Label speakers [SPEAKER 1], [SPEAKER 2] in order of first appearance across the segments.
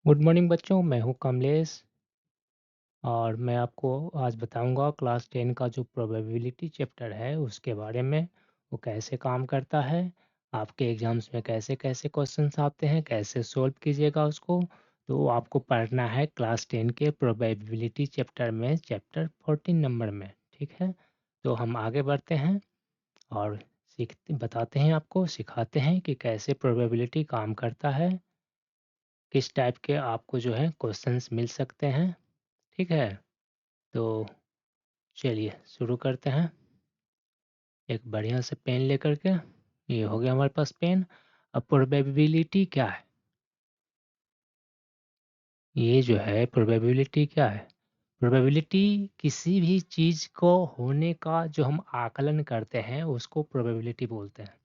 [SPEAKER 1] Good morning बच्चों, मैं हूँ कमलेश और मैं आपको आज बताऊंगा क्लास 10 का जो प्रोबेबिलिटी चैप्टर है उसके बारे में। वो कैसे काम करता है, आपके एग्जाम्स में कैसे कैसे क्वेश्चंस आते हैं, कैसे सॉल्व कीजिएगा उसको। तो आपको पढ़ना है क्लास 10 के प्रोबेबिलिटी चैप्टर में, चैप्टर 14 नंबर में। ठीक है, तो हम आगे बढ़ते हैं और बताते हैं, आपको सिखाते हैं कि कैसे प्रोबेबिलिटी काम करता है, किस टाइप के आपको जो है क्वेश्चंस मिल सकते हैं। ठीक है, तो चलिए शुरू करते हैं। एक बढ़िया से पेन लेकर के, ये हो गया हमारे पास पेन। अब प्रोबेबिलिटी क्या है? ये जो है प्रोबेबिलिटी क्या है? प्रोबेबिलिटी किसी भी चीज़ को होने का जो हम आकलन करते हैं उसको प्रोबेबिलिटी बोलते हैं।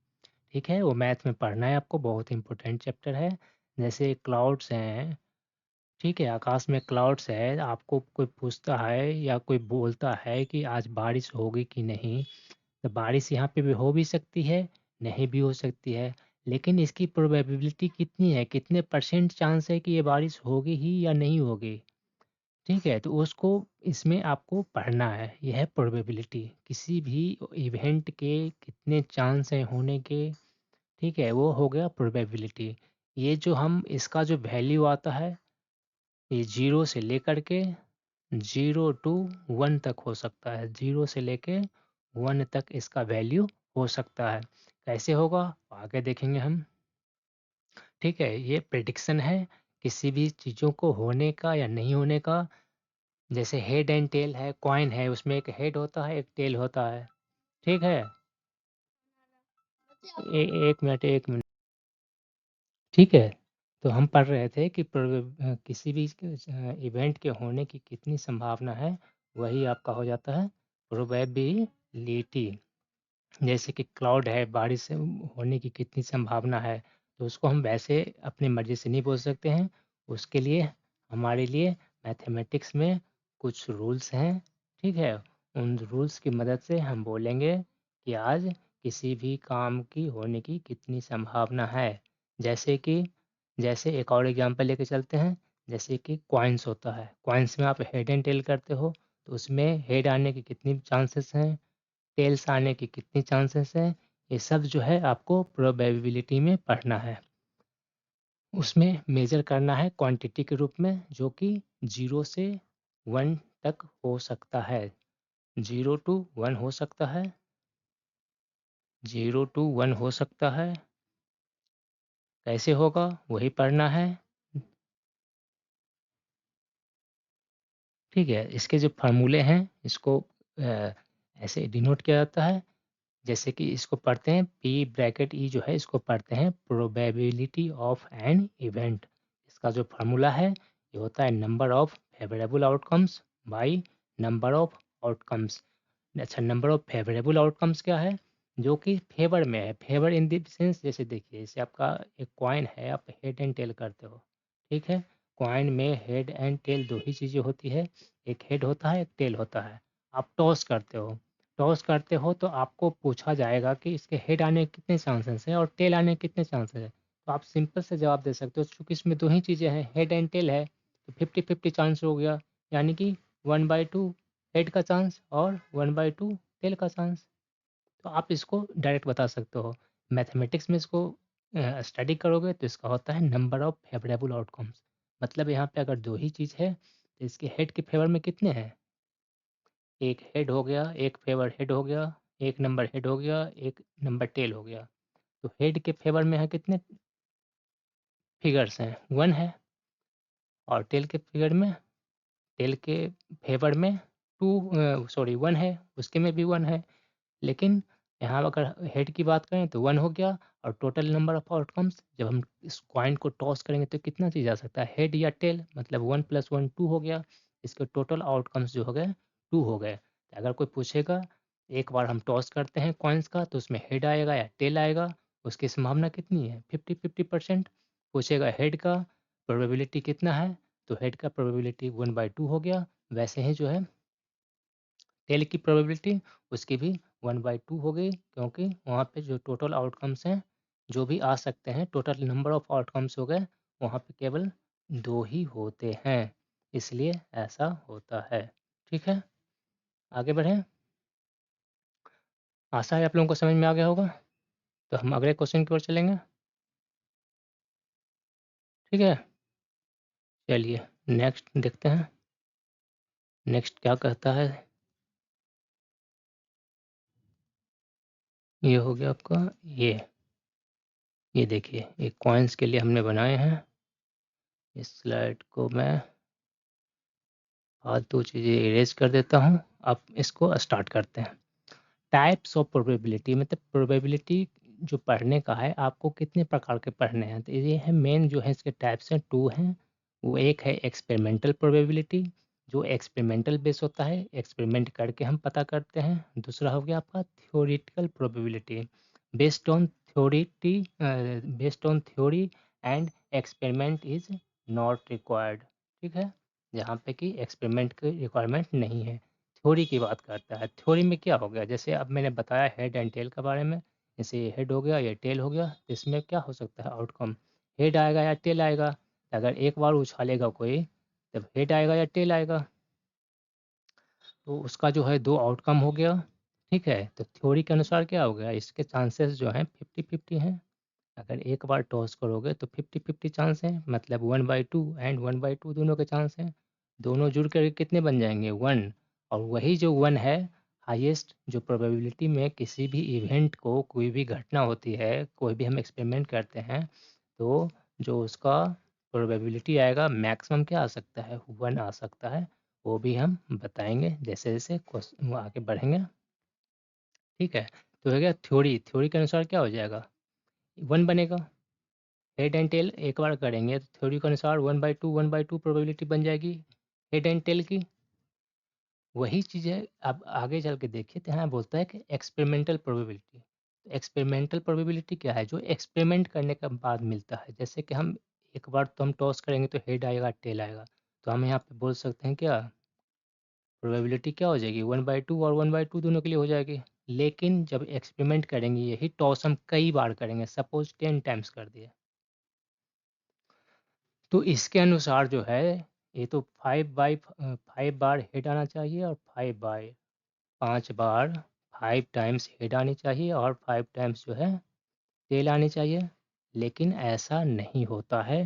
[SPEAKER 1] ठीक है, वो मैथ में पढ़ना है आपको, बहुत इंपॉर्टेंट चैप्टर है। जैसे क्लाउड्स हैं, ठीक है, आकाश में क्लाउड्स है, आपको कोई पूछता है या कोई बोलता है कि आज बारिश होगी कि नहीं, तो बारिश यहाँ पे भी हो भी सकती है, नहीं भी हो सकती है, लेकिन इसकी प्रोबेबिलिटी कितनी है, कितने परसेंट चांस है कि ये बारिश होगी ही या नहीं होगी। ठीक है, तो उसको इसमें आपको पढ़ना है। यह है प्रोबेबिलिटी, किसी भी इवेंट के कितने चांस हैं होने के। ठीक है, वो हो गया प्रोबेबिलिटी। ये जो हम इसका जो वैल्यू आता है, ये 0 से लेकर के 0 टू 1 तक हो सकता है। 0 से लेके 1 तक इसका वैल्यू हो सकता है। कैसे होगा आगे देखेंगे हम। ठीक है, ये प्रेडिक्शन है किसी भी चीज़ों को होने का या नहीं होने का। जैसे हेड एंड टेल है, कॉइन है, उसमें एक हेड होता है, एक टेल होता है। ठीक है, एक मिनट। ठीक है, तो हम पढ़ रहे थे कि किसी भी इवेंट के होने की कितनी संभावना है, वही आपका हो जाता है प्रोबेबिलिटी। जैसे कि क्लाउड है, बारिश होने की कितनी संभावना है, तो उसको हम वैसे अपनी मर्जी से नहीं बोल सकते हैं। उसके लिए हमारे लिए मैथमेटिक्स में कुछ रूल्स हैं। ठीक है, उन रूल्स की मदद से हम बोलेंगे कि आज किसी भी काम की होने की कितनी संभावना है। जैसे एक और एग्जांपल लेके चलते हैं। जैसे कि कॉइन्स होता है, कॉइन्स में आप हेड एंड टेल करते हो, तो उसमें हेड आने की कितनी चांसेस हैं, टेल्स आने की कितनी चांसेस हैं, ये सब जो है आपको प्रोबेबिलिटी में पढ़ना है। उसमें मेजर करना है क्वांटिटी के रूप में, जो कि 0 से 1 तक हो सकता है। 0 टू 1 हो सकता है, 0 टू 1 हो सकता है। कैसे होगा वही पढ़ना है। ठीक है, इसके जो फार्मूले हैं इसको ऐसे डिनोट किया जाता है। जैसे कि इसको पढ़ते हैं पी ब्रैकेट ई, जो है इसको पढ़ते हैं प्रोबेबिलिटी ऑफ एन इवेंट। इसका जो फार्मूला है ये होता है number of favourable outcomes by number of outcomes. अच्छा, नंबर ऑफ फेवरेबल आउटकम्स क्या है? जो कि फेवर में है। फेवर इन द सेंस, जैसे देखिए, जैसे आपका एक कॉइन है, आप हेड एंड टेल करते हो। ठीक है, कॉइन में हेड एंड टेल दो ही चीज़ें होती है, एक हेड होता है, एक टेल होता है। आप टॉस करते हो तो आपको पूछा जाएगा कि इसके हेड आने के कितने चांसेस हैं और टेल आने के कितने चांसेस हैं। तो आप सिंपल से जवाब दे सकते हो, चूँकि इसमें दो ही चीज़ें हैं, हेड एंड टेल है, तो 50-50 चांस हो गया। यानी कि 1/2 हेड का चांस और 1/2 टेल का चांस। तो आप इसको डायरेक्ट बता सकते हो। मैथमेटिक्स में इसको स्टडी करोगे तो इसका होता है नंबर ऑफ फेवरेबल आउटकम्स। मतलब यहाँ पे अगर दो ही चीज़ है तो इसके हेड के फेवर में कितने हैं? एक हेड हो गया, एक फेवर हेड हो गया, एक नंबर हेड हो गया, एक नंबर टेल हो गया। तो हेड के फेवर में है कितने फिगर्स हैं? 1 है। और टेल के फेवर में 1 है, उसके में भी 1 है। लेकिन यहाँ अगर हेड की बात करें तो 1 हो गया। और टोटल नंबर ऑफ आउटकम्स, जब हम इस कॉइन को टॉस करेंगे तो कितना चीज़ आ सकता है, हेड या टेल, मतलब 1 + 1 2 हो गया। इसके टोटल आउटकम्स जो हो गए 2 हो गए। तो अगर कोई पूछेगा, एक बार हम टॉस करते हैं कॉइन्स का, तो उसमें हेड आएगा या टेल आएगा, उसकी संभावना कितनी है? 50-50%। पूछेगा हेड का प्रोबेबिलिटी कितना है, तो हेड का प्रोबेबिलिटी 1/2 हो गया। वैसे ही जो है टेल की प्रोबेबिलिटी, उसकी भी 1/2 हो गई, क्योंकि वहाँ पे जो टोटल आउटकम्स हैं, जो भी आ सकते हैं, टोटल नंबर ऑफ आउटकम्स हो गए, वहाँ पे केवल 2 ही होते हैं, इसलिए ऐसा होता है। ठीक है, आगे बढ़ें। आशा है आप लोगों को समझ में आ गया होगा। तो हम अगले क्वेश्चन की ओर चलेंगे। ठीक है, चलिए नेक्स्ट देखते हैं। नेक्स्ट क्या कहता है। ये हो गया आपका ये देखिए, ये कॉइन्स के लिए हमने बनाए हैं। इस स्लाइड को मैं फालतू चीज़ें इरेज कर देता हूँ। अब इसको स्टार्ट करते हैं। टाइप्स ऑफ प्रोबेबिलिटी, मतलब प्रोबेबिलिटी जो पढ़ने का है, आपको कितने प्रकार के पढ़ने हैं। तो ये है मेन जो है, इसके टाइप्स हैं 2 हैं। वो एक है एक्सपेरिमेंटल प्रोबेबिलिटी, जो एक्सपेरिमेंटल बेस होता है, एक्सपेरिमेंट करके हम पता करते हैं। दूसरा हो गया आपका theoretical probability, based on theory, based on theory and experiment is not required. ठीक है, जहाँ पे कि एक्सपेरिमेंट की रिक्वायरमेंट नहीं है, थ्योरी की बात करता है। थ्योरी में क्या हो गया, जैसे अब मैंने बताया हेड एंड टेल के बारे में, जैसे ये हेड हो गया, ये टेल हो गया, तो इसमें क्या हो सकता है आउटकम, हेड आएगा या टेल आएगा। अगर एक बार उछालेगा कोई, तब हेड आएगा या टेल आएगा, तो उसका जो है 2 आउटकम हो गया। ठीक है, तो थ्योरी के अनुसार क्या हो गया, इसके चांसेस जो हैं 50-50 हैं। अगर एक बार टॉस करोगे तो 50-50 चांस है, मतलब 1/2 एंड 1/2 दोनों के चांस हैं। दोनों जुड़ कर कितने बन जाएंगे, 1। और वही जो 1 है, हाईएस्ट जो प्रोबेबिलिटी में किसी भी इवेंट को, कोई भी घटना होती है, कोई भी हम एक्सपेरिमेंट करते हैं, तो जो उसका प्रोबेबिलिटी आएगा मैक्सिमम क्या आ सकता है, 1 आ सकता है। वो भी हम बताएंगे जैसे जैसे क्वेश्चन आगे बढ़ेंगे। ठीक है, तो हो गया थ्योरी। थ्योरी के अनुसार क्या हो जाएगा, 1 बनेगा। हेड एंड टेल एक बार करेंगे तो थ्योरी के अनुसार 1/2 प्रोबेबिलिटी बन जाएगी हेड एंड टेल की। वही चीज़ है, अब आगे चल के देखिए तो यहाँ बोलता है कि एक्सपेरिमेंटल प्रोबेबिलिटी। तो एक्सपेरिमेंटल प्रोबेबिलिटी क्या है, जो एक्सपेरिमेंट करने के बाद मिलता है। जैसे कि हम एक बार तो हम टॉस करेंगे तो हेड आएगा टेल आएगा, तो हम यहाँ पे बोल सकते हैं क्या, प्रोबेबिलिटी क्या हो जाएगी, 1/2 और 1/2 दोनों के लिए हो जाएगी। लेकिन जब एक्सपेरिमेंट करेंगे, यही टॉस हम कई बार करेंगे, सपोज 10 टाइम्स कर दिए, तो इसके अनुसार जो है, ये तो 5 बार हेड आना चाहिए, और 5 बार 5 टाइम्स हेड आनी चाहिए, और 5 टाइम्स जो है टेल आनी चाहिए। लेकिन ऐसा नहीं होता है,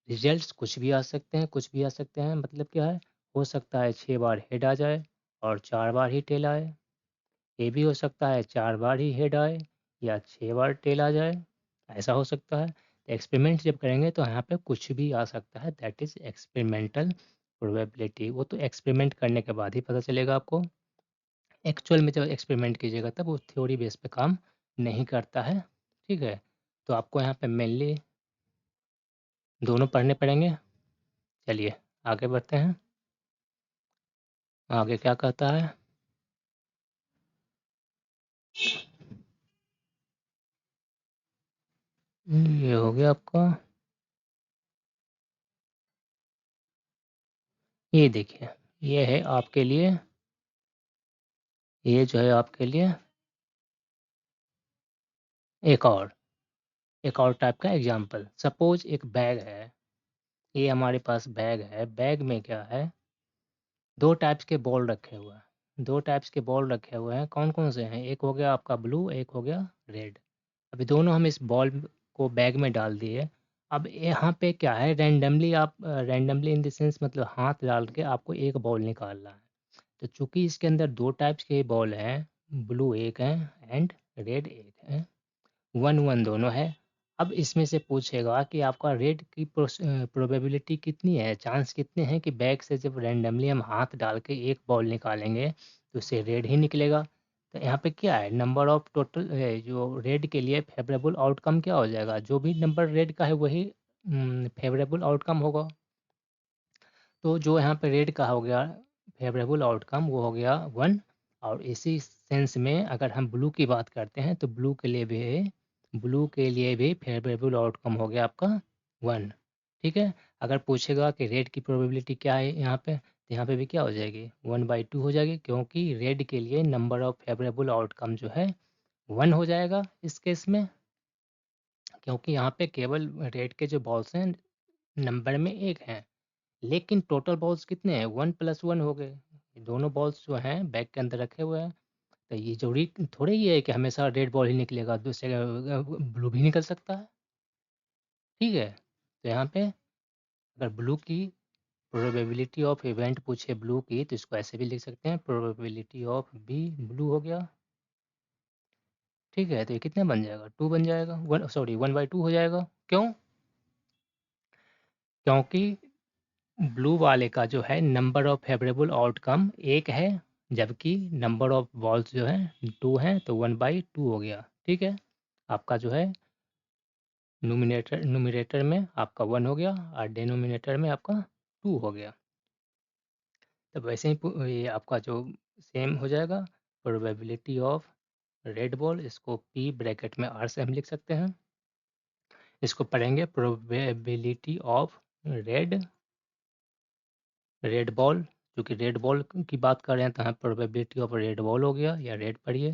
[SPEAKER 1] रिजल्ट्स कुछ भी आ सकते हैं, कुछ भी आ सकते हैं। मतलब क्या है, हो सकता है 6 बार हेड आ जाए और 4 बार ही टेल आए। ये भी हो सकता है 4 बार ही हेड आए या 6 बार टेल आ जाए, ऐसा हो सकता है। तो एक्सपेरिमेंट जब करेंगे तो यहाँ पे कुछ भी आ सकता है, दैट इज़ एक्सपेरिमेंटल प्रोबेबिलिटी। वो तो एक्सपेरिमेंट करने के बाद ही पता चलेगा आपको। एक्चुअल में जब एक्सपेरिमेंट कीजिएगा तब वो थ्योरी बेस पे काम नहीं करता है। ठीक है, तो आपको यहाँ पे मेनली दोनों पढ़ने पड़ेंगे। चलिए आगे बढ़ते हैं, आगे क्या कहता है। ये हो गया आपका, ये देखिए, ये है आपके लिए, ये जो है आपके लिए एक और टाइप का एग्जांपल। सपोज एक बैग है, ये हमारे पास बैग है। बैग में क्या है, 2 टाइप्स के बॉल रखे हुए हैं। 2 टाइप्स के बॉल रखे हुए हैं, कौन-कौन से हैं? एक हो गया आपका ब्लू, एक हो गया रेड। अभी दोनों हम इस बॉल को बैग में डाल दिए। अब यहाँ पे क्या है, रैंडमली आप रैंडमली इन द सेंस मतलब हाथ डाल के आपको एक बॉल निकालना है। तो चूँकि इसके अंदर 2 टाइप्स के बॉल हैं, ब्लू एक है एंड रेड एक है, 1-1 दोनों है। अब इसमें से पूछेगा कि आपका रेड की प्रोबेबिलिटी कितनी है, चांस कितने हैं कि बैग से जब रैंडमली हम हाथ डाल के एक बॉल निकालेंगे तो उससे रेड ही निकलेगा। तो यहाँ पे क्या है, नंबर ऑफ टोटल जो रेड के लिए फेवरेबल आउटकम क्या हो जाएगा, जो भी नंबर रेड का है वही फेवरेबल आउटकम होगा। तो जो यहाँ पे रेड का हो गया फेवरेबल आउटकम, वो हो गया 1। और इसी सेंस में अगर हम ब्लू की बात करते हैं तो ब्लू के लिए भी फेवरेबल आउटकम हो गया आपका 1। ठीक है, अगर पूछेगा कि रेड की प्रोबेबिलिटी क्या है यहाँ पे, तो यहाँ पे भी क्या हो जाएगी, 1/2 हो जाएगी, क्योंकि रेड के लिए नंबर ऑफ फेवरेबल आउटकम जो है 1 हो जाएगा इस केस में। क्योंकि यहाँ पे केवल रेड के जो बॉल्स हैं नंबर में 1 हैं, लेकिन टोटल बॉल्स कितने हैं? 1 + 1 हो गए। ये दोनों बॉल्स जो हैं बैग के अंदर रखे हुए हैं, तो ये ज़रूरी थोड़े ही है कि हमेशा रेड बॉल ही निकलेगा, दूसरे ब्लू भी निकल सकता है, ठीक है? तो यहाँ पे अगर ब्लू की प्रोबेबिलिटी ऑफ इवेंट पूछे ब्लू की, तो इसको ऐसे भी लिख सकते हैं, प्रोबेबिलिटी ऑफ बी ब्लू हो गया, ठीक है? तो ये कितना बन जाएगा? 2 बन जाएगा, 1 सॉरी 1/2 हो जाएगा। क्यों? क्योंकि ब्लू वाले का जो है नंबर ऑफ फेवरेबल आउटकम 1 है, जबकि नंबर ऑफ बॉल्स जो है 2 हैं, तो 1/2 हो गया, ठीक है? आपका जो है न्यूमरेटर में आपका 1 हो गया और डिनोमिनेटर में आपका 2 हो गया। तो वैसे ही ये आपका जो सेम हो जाएगा, प्रोबेबिलिटी ऑफ रेड बॉल, इसको पी ब्रैकेट में आर से हम लिख सकते हैं। इसको पढ़ेंगे probability of red red ball, क्योंकि रेड बॉल की बात कर रहे हैं तो यहाँ प्रोबेबिलिटी ऑफ रेड बॉल हो गया, या रेड पढ़िए।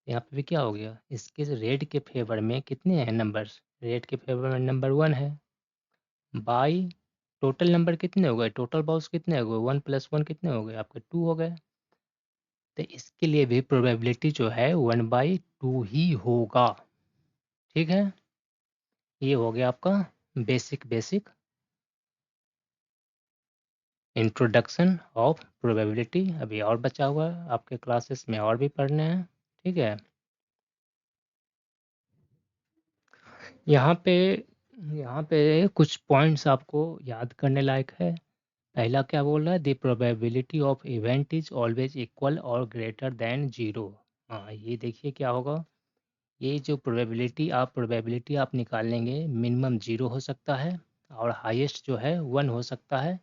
[SPEAKER 1] यहाँ पे भी क्या हो गया, इसके रेड के फेवर में कितने हैं नंबर्स? रेड के फेवर में नंबर 1 है, बाई टोटल नंबर कितने हो गए, टोटल बॉल्स कितने हो गए, 1 + 1 कितने हो गए आपके, 2 हो गए। तो इसके लिए भी प्रोबेबिलिटी जो है 1/2 ही होगा, ठीक है? ये हो गया आपका बेसिक इंट्रोडक्शन ऑफ प्रोबेबिलिटी। अभी और बचा हुआ है, आपके क्लासेस में और भी पढ़ने हैं, ठीक है? यहाँ पे यहाँ पे कुछ पॉइंट्स आपको याद करने लायक है। पहला क्या बोल रहा है, the probability of event is always equal और ग्रेटर देन 0। हाँ, ये देखिए क्या होगा, ये जो प्रोबेबिलिटी आप निकालेंगे, मिनिमम 0 हो सकता है और हाईएस्ट जो है 1 हो सकता है,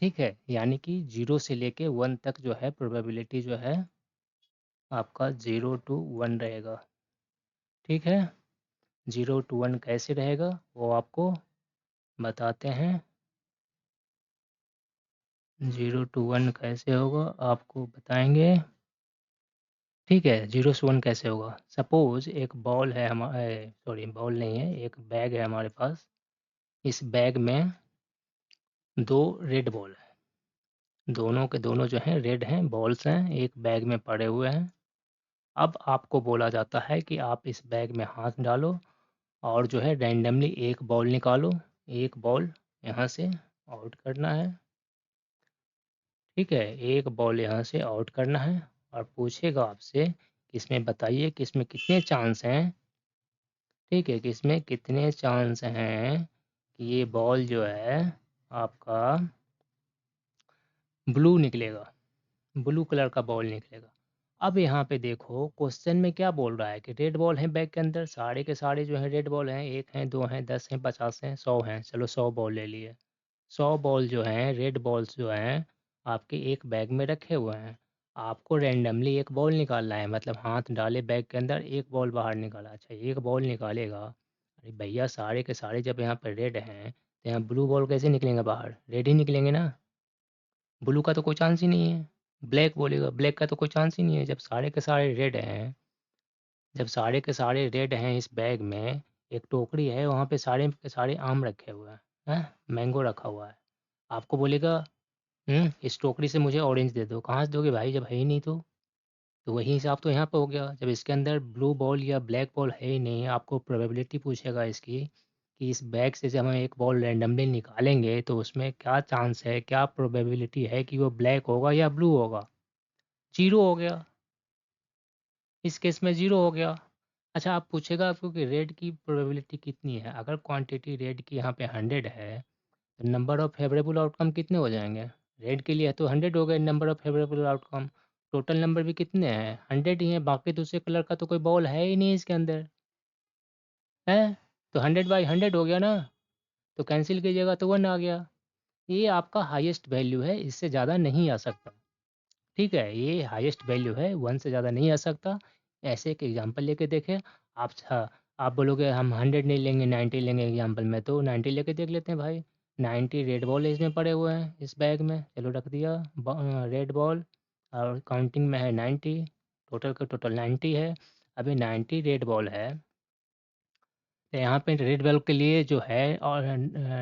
[SPEAKER 1] ठीक है? यानी कि 0 से लेके 1 तक जो है प्रोबेबिलिटी जो है आपका 0 to 1 रहेगा, ठीक है? 0 to 1 कैसे रहेगा वो आपको बताते हैं। 0 to 1 कैसे होगा आपको बताएंगे, ठीक है? 0 से 1 कैसे होगा, सपोज एक बॉल है हमारे, सॉरी बॉल नहीं है, एक बैग है हमारे पास। इस बैग में 2 रेड बॉल है, दोनों के दोनों जो हैं रेड हैं, बॉल्स हैं, एक बैग में पड़े हुए हैं। अब आपको बोला जाता है कि आप इस बैग में हाथ डालो और जो है रैंडमली एक बॉल निकालो, एक बॉल यहाँ से आउट करना है, ठीक है? एक बॉल यहाँ से आउट करना है और पूछेगा आपसे कि इसमें बताइए कि इसमें कितने चांस हैं, ठीक है? कि इसमें कितने चांस हैं कि ये बॉल जो है आपका ब्लू निकलेगा, ब्लू कलर का बॉल निकलेगा। अब यहाँ पे देखो क्वेश्चन में क्या बोल रहा है कि रेड बॉल हैं बैग के अंदर, सारे के सारे जो हैं रेड बॉल हैं, 1 हैं, 2 हैं, 10 हैं, 50 हैं, 100 हैं, चलो 100 बॉल ले लिए। 100 बॉल जो हैं रेड बॉल्स जो हैं आपके एक बैग में रखे हुए हैं। आपको रैंडमली एक बॉल निकालना है, मतलब हाथ डाले बैग के अंदर, एक बॉल बाहर निकाला। अच्छा, एक बॉल निकालेगा, अरे भैया सारे के सारे जब यहाँ पर रेड हैं तो यहाँ ब्लू बॉल कैसे निकलेंगे बाहर, रेड ही निकलेंगे ना, ब्लू का तो कोई चांस ही नहीं है। ब्लैक बोलेगा, ब्लैक का तो कोई चांस ही नहीं है। जब सारे के सारे रेड हैं, जब सारे के सारे रेड हैं, इस बैग में एक टोकरी है, वहाँ पे सारे के सारे आम रखे हुए हैं, हैं? मैंगो रखा हुआ है। आपको बोलेगा इस टोकरी से मुझे ऑरेंज दे दो, कहाँ से दोगे भाई जब है ही नहीं तो? तो वही हिसाब तो यहाँ पे हो गया, जब इसके अंदर ब्लू बॉल या ब्लैक बॉल है ही नहीं, आपको प्रोबेबिलिटी पूछेगा इसकी कि इस बैग से जब हम एक बॉल रैंडमली निकालेंगे तो उसमें क्या चांस है, क्या प्रोबेबिलिटी है कि वो ब्लैक होगा या ब्लू होगा? 0 हो गया, इस केस में 0 हो गया। अच्छा, आप पूछेगा आपको कि रेड की प्रोबेबिलिटी कितनी है? अगर क्वांटिटी रेड की यहाँ पे 100 है, तो नंबर ऑफ फेवरेबल आउटकम कितने हो जाएंगे? रेड के लिए तो 100 हो गए number of favourable outcome. Total number भी कितने हैं? 100 ही हैं, बाकी दूसरे कलर का तो कोई बॉल है ही नहीं इसके अंदर, है? तो 100/100 हो गया ना, तो कैंसिल कीजिएगा तो 1 आ गया। ये आपका हाईएस्ट वैल्यू है, इससे ज़्यादा नहीं आ सकता, ठीक है? ये हाईएस्ट वैल्यू है, 1 से ज़्यादा नहीं आ सकता। ऐसे एक एग्जांपल लेके देखें। आप बोलोगे हम 100 नहीं लेंगे, 90 लेंगे एग्जांपल में, तो 90 लेके देख लेते हैं भाई। 90 रेड बॉल इसमें पड़े हुए हैं इस बैग में, चलो रख दिया रेड बॉल, और काउंटिंग में है 90, टोटल का टोटल 90 है। अभी 90 रेड बॉल है, तो यहाँ पे रेड बॉल के लिए जो है और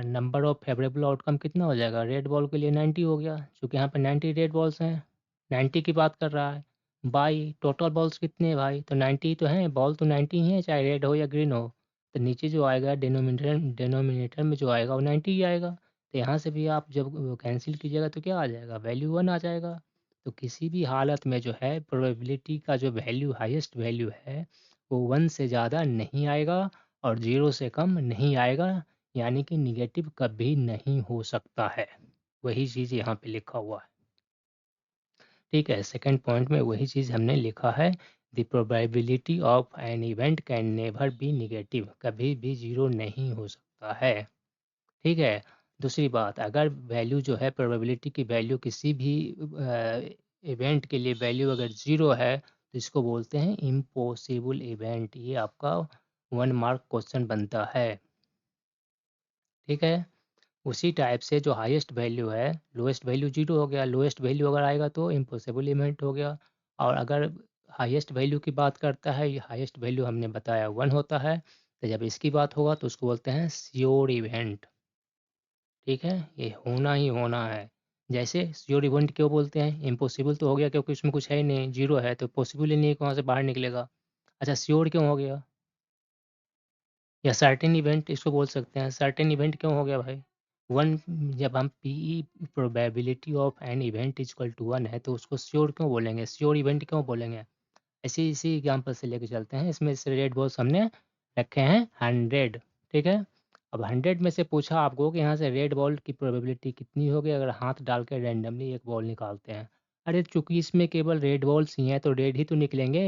[SPEAKER 1] नंबर ऑफ फेवरेबल आउटकम कितना हो जाएगा, रेड बॉल के लिए 90 हो गया, क्योंकि यहाँ पे 90 रेड बॉल्स हैं, 90 की बात कर रहा है। बाई टोटल बॉल्स कितने हैं भाई, तो 90 तो हैं, बॉल तो 90 ही है, चाहे रेड हो या ग्रीन हो। तो नीचे जो आएगा डिनोमिनेटर में जो आएगा वो 90 ही आएगा। तो यहाँ से भी आप जब कैंसिल कीजिएगा तो क्या आ जाएगा, वैल्यू 1 आ जाएगा। तो किसी भी हालत में जो है प्रोबेबिलिटी का जो वैल्यू हाईएस्ट वैल्यू है वो 1 से ज़्यादा नहीं आएगा और 0 से कम नहीं आएगा, यानी कि निगेटिव कभी नहीं हो सकता है। वही चीज़ यहाँ पे लिखा हुआ है। ठीक है, सेकंड पॉइंट में वही चीज़ हमने लिखा है, the probability of an event can never be negative, कभी भी 0 नहीं हो सकता है। ठीक है, दूसरी बात, अगर वैल्यू जो है प्रोबेबिलिटी की वैल्यू किसी भी इवेंट के लिए वैल्यू अगर 0 है तो इसको बोलते हैं इम्पॉसिबल इवेंट। ये आपका 1 मार्क क्वेश्चन बनता है। ठीक है, उसी टाइप से जो हाईएस्ट वैल्यू है, लोएस्ट वैल्यू 0 हो गया, लोएस्ट वैल्यू अगर आएगा तो इम्पॉसिबल इवेंट हो गया। और अगर हाईएस्ट वैल्यू की बात करता है, ये हाईएस्ट वैल्यू हमने बताया 1 होता है, तो जब इसकी बात होगा तो उसको बोलते हैं श्योर इवेंट। ठीक है, ये होना ही होना है। जैसे श्योर इवेंट क्यों बोलते हैं, इम्पॉसिबल तो हो गया क्योंकि उसमें कुछ है ही नहीं, 0 है तो पॉसिबल ही नहीं, कहाँ से बाहर निकलेगा। अच्छा, श्योर क्यों हो गया, या सर्टेन इवेंट इसको बोल सकते हैं, सर्टेन इवेंट क्यों हो गया भाई, 1, जब हम P probability of an event equal to 1 है तो उसको श्योर क्यों बोलेंगे, श्योर इवेंट क्यों बोलेंगे। ऐसे इसी एग्जाम्पल से लेके चलते हैं, इसमें से रेड बॉल्स हमने रखे हैं 100। ठीक है, अब 100 में से पूछा आपको कि यहाँ से रेड बॉल की प्रोबेबिलिटी कितनी होगी अगर हाथ डाल के रैंडमली एक बॉल निकालते हैं। अरे चूंकि इसमें केवल रेड बॉल्स ही हैं तो रेड ही तो निकलेंगे।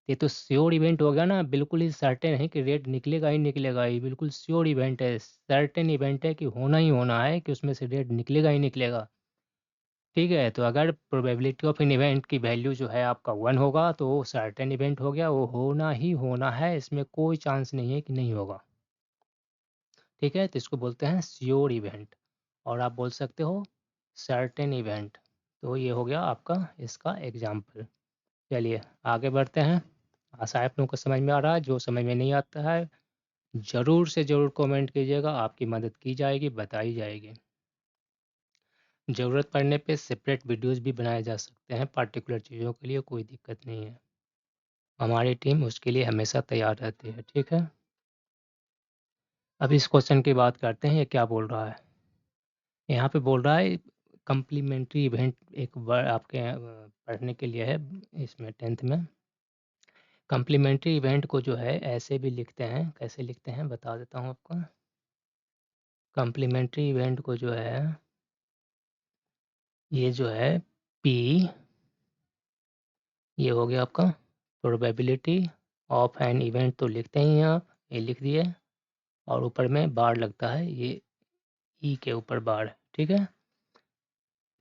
[SPEAKER 1] ये तो श्योर इवेंट हो गया ना, बिल्कुल ही सर्टेन है कि रेड निकलेगा ही निकलेगा, ये बिल्कुल श्योर इवेंट है, सर्टेन इवेंट है कि होना ही होना है कि उसमें से रेड निकलेगा ही निकलेगा। ठीक है, तो अगर प्रोबेबिलिटी ऑफ एन इवेंट की वैल्यू जो है आपका 1 होगा तो वो सर्टेन इवेंट हो गया, वो होना ही होना है, इसमें कोई चांस नहीं है कि नहीं होगा। ठीक है, तो इसको बोलते हैं श्योर इवेंट, और आप बोल सकते हो सर्टेन इवेंट। तो ये हो गया आपका इसका एग्जाम्पल। चलिए आगे बढ़ते हैं। आशा है आप लोगों को समझ में आ रहा है, जो समझ में नहीं आता है ज़रूर से ज़रूर कमेंट कीजिएगा, आपकी मदद की जाएगी, बताई जाएगी। ज़रूरत पड़ने पे सेपरेट वीडियोस भी बनाए जा सकते हैं पार्टिकुलर चीज़ों के लिए, कोई दिक्कत नहीं है, हमारी टीम उसके लिए हमेशा तैयार रहती है। ठीक है, अब इस क्वेश्चन की बात करते हैं, ये क्या बोल रहा है। यहाँ पे बोल रहा है कम्प्लीमेंट्री इवेंट, एक वर्ड आपके पढ़ने के लिए है इसमें 10th में। कम्प्लीमेंट्री इवेंट को जो है ऐसे भी लिखते हैं, कैसे लिखते हैं बता देता हूँ आपको। कम्प्लीमेंट्री इवेंट को जो है, ये जो है पी, ये हो गया आपका प्रोबेबिलिटी ऑफ एन इवेंट, तो लिखते ही हैं आप, ये लिख दिए, और ऊपर में बार लगता है, ये ई के ऊपर बार है। ठीक है,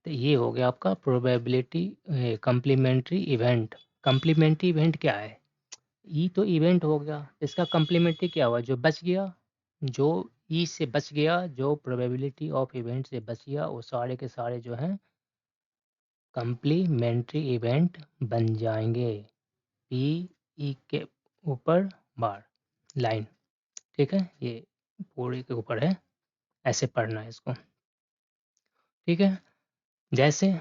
[SPEAKER 1] तो ये हो गया आपका probability complementary event. Complementary event क्या है, ई तो इवेंट हो गया, इसका कम्प्लीमेंट्री क्या हुआ, जो बच गया, जो ई से बच गया, जो प्रोबेबिलिटी ऑफ इवेंट से बच गया, वो सारे के सारे जो हैं कम्प्लीमेंट्री इवेंट बन जाएंगे। पी ई के ऊपर बार लाइन। ठीक है, ये पूरे के ऊपर है, ऐसे पढ़ना है इसको। ठीक है, जैसे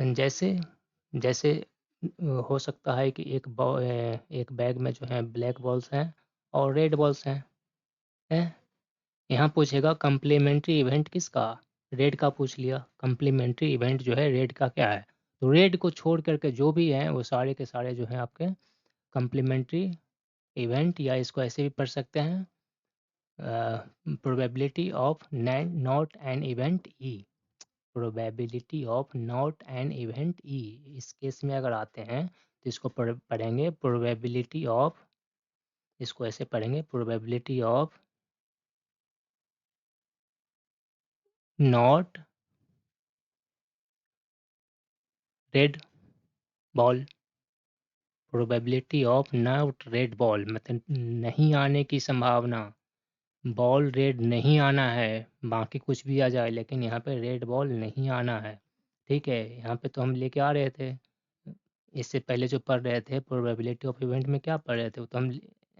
[SPEAKER 1] जैसे जैसे हो सकता है कि एक बैग में जो है ब्लैक बॉल्स हैं और रेड बॉल्स हैं। यहाँ पूछेगा कम्प्लीमेंट्री इवेंट किसका, रेड का पूछ लिया, कम्प्लीमेंट्री इवेंट जो है रेड का क्या है, तो रेड को छोड़ करके जो भी हैं वो सारे के सारे जो हैं आपके कम्प्लीमेंट्री इवेंट, या इसको ऐसे भी पढ़ सकते हैं probability of not an event E, probability of not an event E. इस केस में अगर आते हैं तो इसको पढ़ेंगे प्रोबेबिलिटी ऑफ, इसको ऐसे पढ़ेंगे probability of not red ball, probability of not red ball मतलब नहीं आने की संभावना, बॉल रेड नहीं आना है, बाकी कुछ भी आ जाए लेकिन यहाँ पे रेड बॉल नहीं आना है। ठीक है, यहाँ पे तो हम लेके आ रहे थे, इससे पहले जो पढ़ रहे थे प्रोबेबिलिटी ऑफ इवेंट में क्या पढ़ रहे थे, तो हम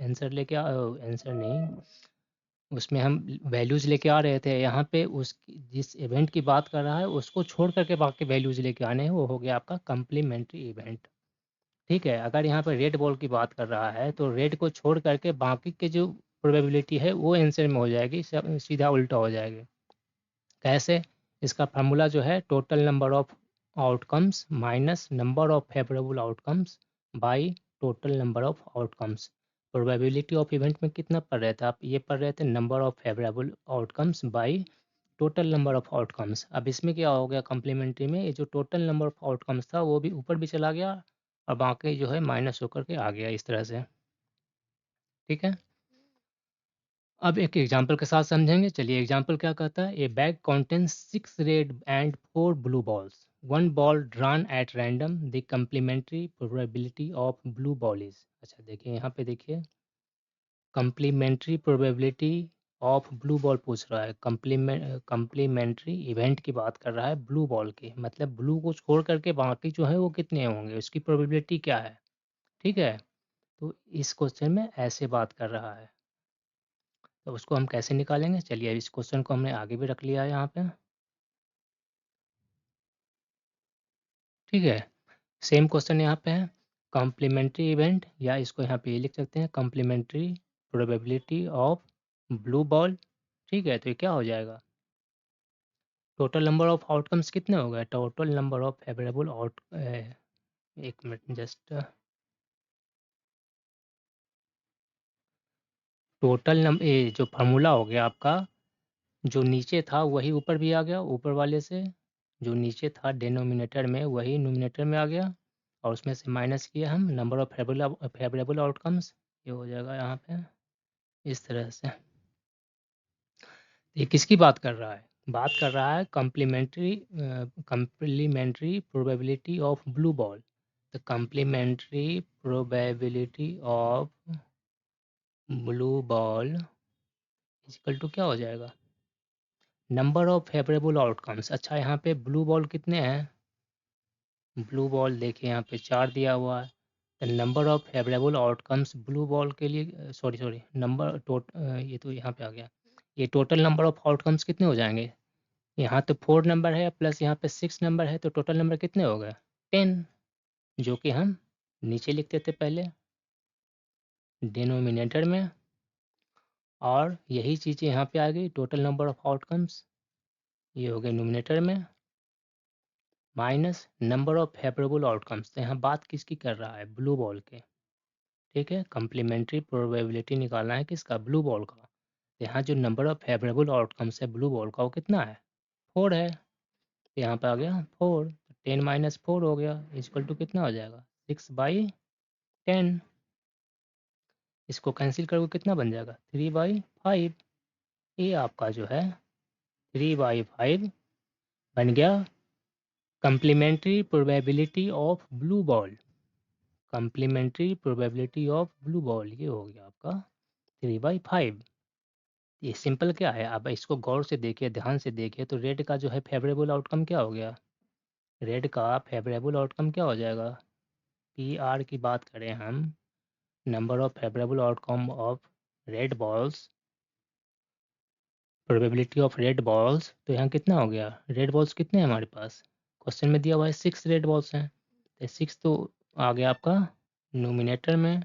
[SPEAKER 1] आंसर लेके आंसर नहीं, उसमें हम वैल्यूज़ लेके आ रहे थे। यहाँ पे उस जिस इवेंट की बात कर रहा है उसको छोड़ करके बाकी वैल्यूज़ लेके आने हैं, वो हो गया आपका कम्प्लीमेंट्री इवेंट। ठीक है, अगर यहाँ पर रेड बॉल की बात कर रहा है तो रेड को छोड़ करके बाकी के जो प्रोबेबिलिटी है वो आंसर में हो जाएगी, सीधा उल्टा हो जाएगी। कैसे? इसका फार्मूला जो है total number of outcomes minus number of favourable outcomes by total number of outcomes. Probability of event में कितना पढ़ रहे थे आप? ये पढ़ रहे थे number of favourable outcomes by total number of outcomes. अब इसमें क्या हो गया कम्प्लीमेंट्री में, ये जो टोटल नंबर ऑफ आउटकम्स था वो भी ऊपर भी चला गया और बाकी जो है माइनस होकर के आ गया इस तरह से। ठीक है, अब एक एग्जाम्पल के साथ समझेंगे। चलिए एग्जाम्पल क्या कहता है, a bag contains 6 red and 4 blue balls, one ball drawn at random, the complementary probability of blue ball is. अच्छा देखिए यहाँ पे देखिए complementary probability of blue ball पूछ रहा है, कम्प्लीमेंट्री इवेंट की बात कर रहा है ब्लू बॉल की, मतलब ब्लू को छोड़ करके बाकी जो है वो कितने होंगे, उसकी प्रोबेबिलिटी क्या है। ठीक है, तो इस क्वेश्चन में ऐसे बात कर रहा है, तो उसको हम कैसे निकालेंगे। चलिए इस क्वेश्चन को हमने आगे भी रख लिया है यहाँ पे। ठीक है, सेम क्वेश्चन यहाँ पे है, कॉम्प्लीमेंट्री इवेंट, या इसको यहाँ पे ये लिख सकते हैं complementary probability of blue ball. ठीक है, तो ये क्या हो जाएगा, टोटल नंबर ऑफ आउटकम्स कितने हो गए, total number of favourable out, एक मिनट जस्ट, टोटल नंबर ये जो फार्मूला हो गया आपका, जो नीचे था वही ऊपर भी आ गया, ऊपर वाले से जो नीचे था डिनोमिनेटर में वही न्यूमिनेटर में आ गया, और उसमें से माइनस किया हम नंबर ऑफ फेवरेबल आउटकम्स, ये हो जाएगा यहाँ पे इस तरह से। ये किसकी बात कर रहा है, बात कर रहा है complementary probability of blue ball. The complementary probability of blue ball equal to क्या हो जाएगा, नंबर ऑफ फेवरेबल आउटकम्स। अच्छा यहाँ पे ब्लू बॉल कितने हैं, ब्लू बॉल देखिए यहाँ पे 4 दिया हुआ है, the number of favourable outcomes blue ball के लिए, सॉरी नंबर ये तो यहाँ पे आ गया, ये टोटल नंबर ऑफ आउटकम्स कितने हो जाएंगे, यहाँ तो 4 नंबर है प्लस यहाँ पे 6 नंबर है, तो टोटल नंबर कितने हो गए 10, जो कि हम नीचे लिखते थे पहले डिनोमिनेटर में, और यही चीज़ें यहाँ पे आ गई टोटल नंबर ऑफ आउटकम्स, ये हो गए न्यूमिनेटर में, minus number of favourable outcomes. तो यहाँ बात किसकी कर रहा है, ब्लू बॉल के। ठीक है, कम्प्लीमेंट्री प्रोबेबिलिटी निकालना है किसका, ब्लू बॉल का। तो यहाँ जो नंबर ऑफ फेवरेबल आउटकम्स है ब्लू बॉल का वो कितना है, 4 है, तो यहाँ पे आ गया 4, 10 माइनस 4 हो गया, इक्वल टू कितना हो जाएगा 6/10। इसको कैंसिल करोगे कितना बन जाएगा 3/5। ये आपका जो है 3/5 बन गया complementary probability of blue ball, complementary probability of blue ball, ये हो गया आपका 3/5। ये सिंपल क्या है, अब इसको गौर से देखिए, ध्यान से देखिए, तो रेड का जो है फेवरेबल आउटकम क्या हो गया, रेड का फेवरेबल आउटकम क्या हो जाएगा, पी आर की बात करें हम, number of favourable outcome of red balls, probability of red balls, तो यहाँ कितना हो गया, रेड बॉल्स कितने हैं हमारे पास, क्वेश्चन में दिया हुआ है 6 रेड बॉल्स हैं, तो 6 तो आ गया आपका नोमिनेटर में,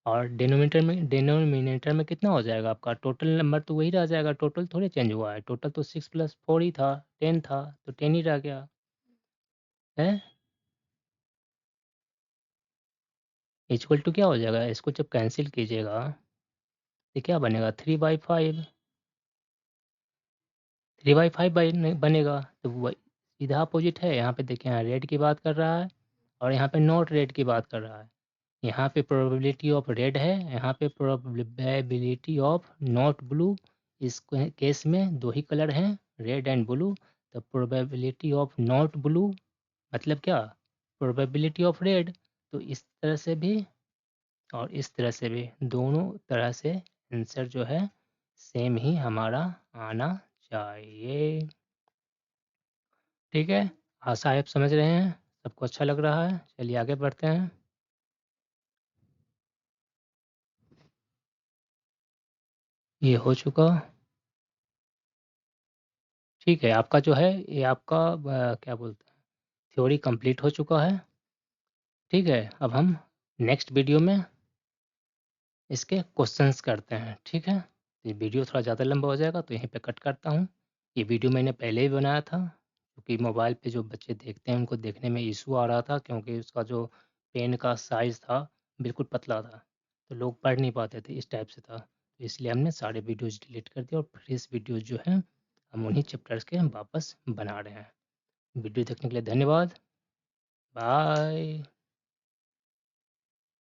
[SPEAKER 1] और डिनोमिनेटर में कितना हो जाएगा आपका, टोटल नंबर तो वही रह जाएगा, टोटल थोड़ी चेंज हुआ है, टोटल तो 6 + 4 ही था, 10 था, तो 10 ही रह गया है, इक्वल टू क्या हो जाएगा, इसको जब कैंसिल कीजिएगा तो क्या बनेगा 3/5, 3/5 बनेगा, तो वही सीधा अपोजिट है। यहाँ पे देखिए, यहाँ रेड की बात कर रहा है और यहाँ पे नॉट रेड की बात कर रहा है, यहाँ पे प्रोबेबिलिटी ऑफ रेड है, यहाँ पे प्रोबेबिलिटी ऑफ नॉट ब्लू, इस केस में दो ही कलर हैं रेड एंड ब्लू, तो प्रोबेबिलिटी ऑफ नॉट ब्लू मतलब क्या, प्रोबेबिलिटी ऑफ रेड, तो इस तरह से भी और इस तरह से भी, दोनों तरह से आंसर जो है सेम ही हमारा आना चाहिए। ठीक है, आशा है आप समझ रहे हैं, सबको अच्छा लग रहा है, चलिए आगे बढ़ते हैं। ये हो चुका। ठीक है, आपका जो है ये आपका क्या बोलते हैं, थ्योरी कंप्लीट हो चुका है। ठीक है, अब हम नेक्स्ट वीडियो में इसके क्वेश्चंस करते हैं। ठीक है, ये वीडियो थोड़ा ज़्यादा लंबा हो जाएगा तो यहीं पे कट करता हूँ। ये वीडियो मैंने पहले ही बनाया था, क्योंकि मोबाइल पे जो बच्चे देखते हैं उनको देखने में इशू आ रहा था, क्योंकि उसका जो पेन का साइज़ था बिल्कुल पतला था, तो लोग पढ़ नहीं पाते थे, इस टाइप से था। तो इसलिए हमने सारे वीडियोज़ डिलीट कर दिए और फ्रेश वीडियोज़ जो हैं हम उन्हीं चैप्टर्स के हम वापस बना रहे हैं। वीडियो देखने के लिए धन्यवाद। बाय।